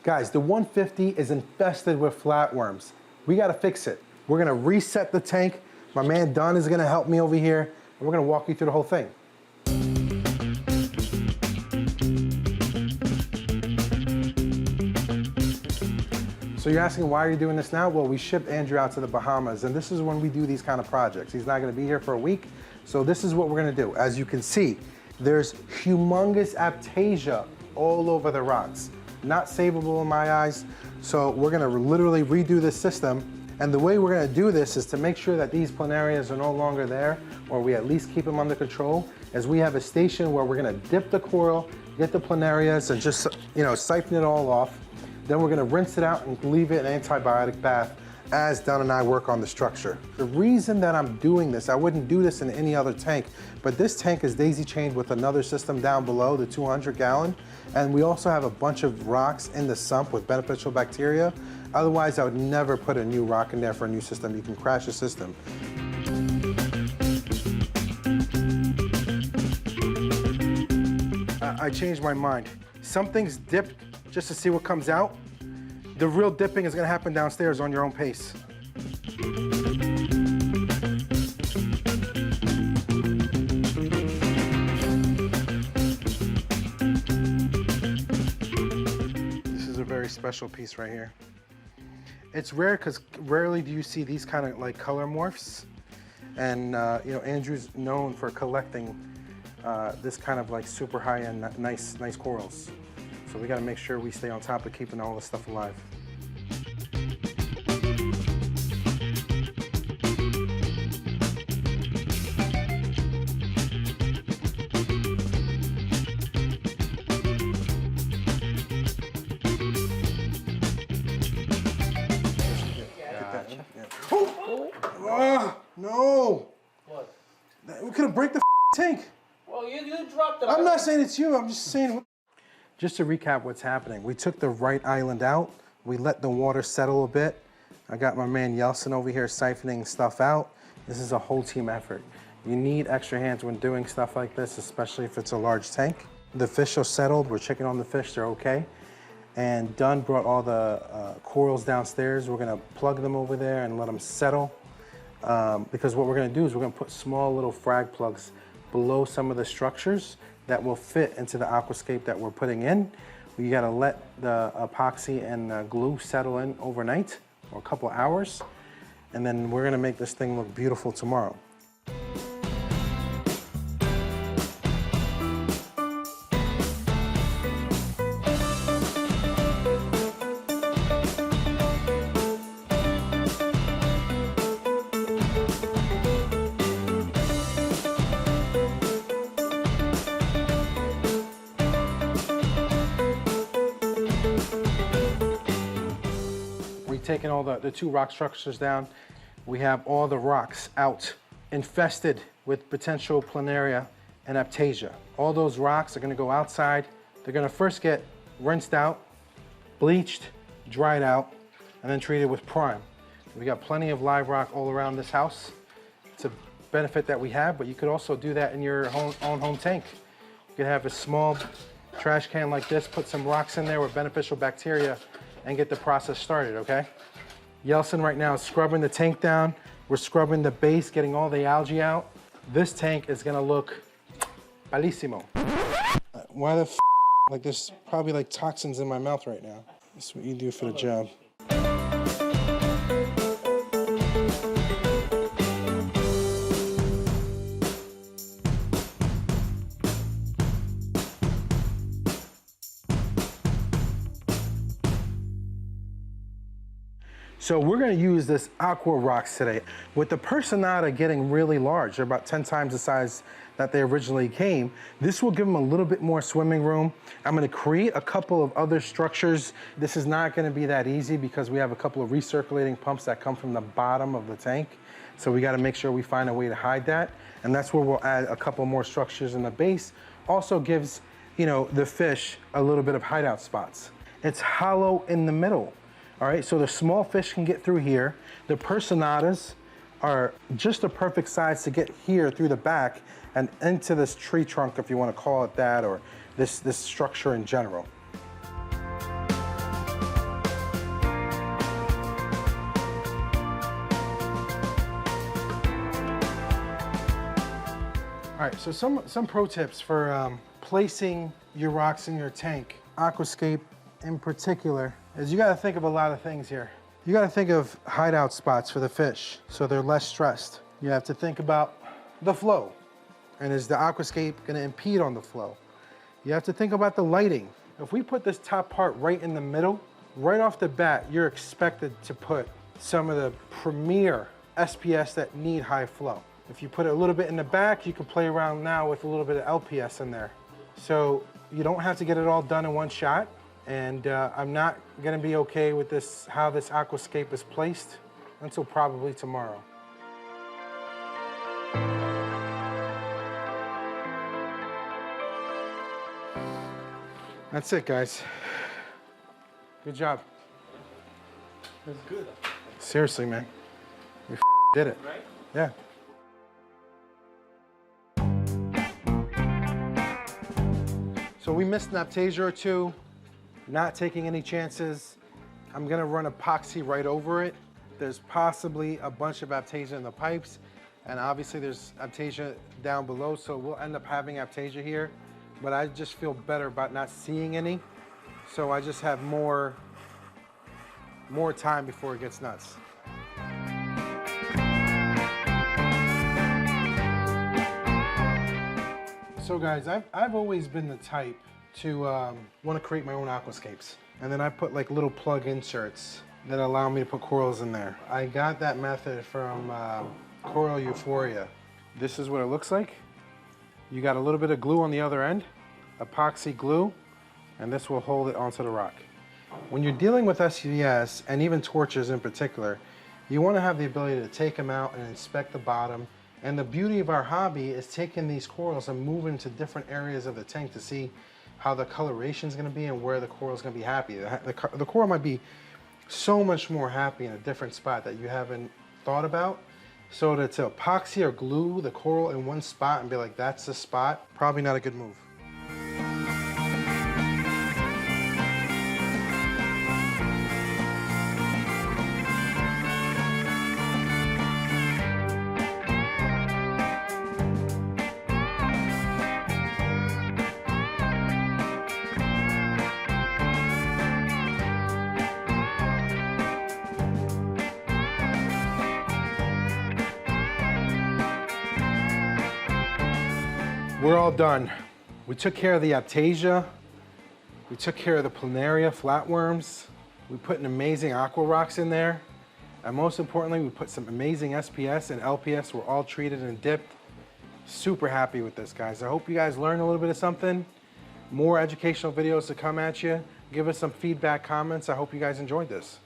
Guys, the 150 is infested with flatworms. We gotta fix it. We're gonna reset the tank. My man Don is gonna help me over here, and we're gonna walk you through the whole thing. So you're asking, why are you doing this now? Well, we shipped Andrew out to the Bahamas, and this is when we do these kind of projects. He's not gonna be here for a week, so this is what we're gonna do. As you can see, there's humongous Aiptasia all over the rocks. Not savable in my eyes, so we're gonna literally redo this system, and the way we're gonna do this is to make sure that these planarias are no longer there, or we at least keep them under control, as we have a station where we're gonna dip the coral, get the planarias, and just, you know, siphon it all off. Then we're gonna rinse it out and leave it an antibiotic bath as Don and I work on the structure. The reason that I'm doing this, I wouldn't do this in any other tank, but this tank is daisy chained with another system down below, the 200 gallon, and we also have a bunch of rocks in the sump with beneficial bacteria. Otherwise, I would never put a new rock in there for a new system. You can crash the system. I changed my mind. Something's dipped just to see what comes out. The real dipping is gonna happen downstairs on your own pace. This is a very special piece right here. It's rare because rarely do you see these kind of like color morphs. And you know, Andrew's known for collecting this kind of like super high-end, nice corals. So we gotta make sure we stay on top of keeping all this stuff alive. No! What? We could have break the tank. Well, you dropped it. I'm not saying it's you, I'm just saying. Just to recap what's happening, we took the right island out, we let the water settle a bit. I got my man Yeltsin over here siphoning stuff out. This is a whole team effort. You need extra hands when doing stuff like this, especially if it's a large tank. The fish are settled, we're checking on the fish, they're okay. And Dunn brought all the corals downstairs. We're gonna plug them over there and let them settle. Because what we're gonna do is we're gonna put small little frag plugs below some of the structures that will fit into the aquascape that we're putting in. We gotta let the epoxy and glue settle in overnight, or a couple hours, and then we're gonna make this thing look beautiful tomorrow. Taking all the two rock structures down. We have all the rocks out, infested with potential planaria and Aiptasia. All those rocks are gonna go outside. They're gonna first get rinsed out, bleached, dried out, and then treated with prime. We got plenty of live rock all around this house. It's a benefit that we have, but you could also do that in your own home tank. You could have a small trash can like this, put some rocks in there with beneficial bacteria, and get the process started, okay? Yeltsin right now is scrubbing the tank down. We're scrubbing the base, getting all the algae out. This tank is gonna look bellissimo. Why the f, like there's probably like toxins in my mouth right now. That's what you do for the job. So we're gonna use this Aquarocks today. With the Personata getting really large, they're about 10 times the size that they originally came, this will give them a little bit more swimming room. I'm gonna create a couple of other structures. This is not gonna be that easy because we have a couple of recirculating pumps that come from the bottom of the tank. So we gotta make sure we find a way to hide that. And that's where we'll add a couple more structures in the base. Also gives, you know, the fish a little bit of hideout spots. It's hollow in the middle. All right, so the small fish can get through here. The Personatas are just the perfect size to get here through the back and into this tree trunk, if you want to call it that, or this structure in general. All right, so some pro tips for placing your rocks in your tank, Aquascape in particular, is you gotta think of a lot of things here. You gotta think of hideout spots for the fish so they're less stressed. You have to think about the flow, and is the aquascape gonna impede on the flow? You have to think about the lighting. If we put this top part right in the middle, right off the bat, you're expected to put some of the premier SPS that need high flow. If you put it a little bit in the back, you can play around now with a little bit of LPS in there. So you don't have to get it all done in one shot. And I'm not gonna be okay with this, how this aquascape is placed, until probably tomorrow. That's it, guys. Good job. That's good. Seriously, man. We did it. Right? Yeah. So we missed an Aiptasia or two, not taking any chances. I'm gonna run epoxy right over it. There's possibly a bunch of Aiptasia in the pipes, and obviously there's Aiptasia down below, so we'll end up having Aiptasia here, but I just feel better about not seeing any, so I just have more time before it gets nuts. So guys, I've always been the type to want to create my own aquascapes. And then I put like little plug inserts that allow me to put corals in there. I got that method from Coral Euphoria. This is what it looks like. You got a little bit of glue on the other end, epoxy glue, and this will hold it onto the rock. When you're dealing with SUVs, and even torches in particular, you want to have the ability to take them out and inspect the bottom. And the beauty of our hobby is taking these corals and moving to different areas of the tank to see how the coloration is going to be and where the coral is going to be happy. The coral might be so much more happy in a different spot that you haven't thought about. So to epoxy or glue the coral in one spot and be like, that's the spot, probably not a good move. We're all done. We took care of the Aiptasia. We took care of the planaria, flatworms. We put an amazing Aquarocks in there. And most importantly, we put some amazing SPS and LPS. We're all treated and dipped. Super happy with this, guys. I hope you guys learned a little bit of something. More educational videos to come at you. Give us some feedback, comments. I hope you guys enjoyed this.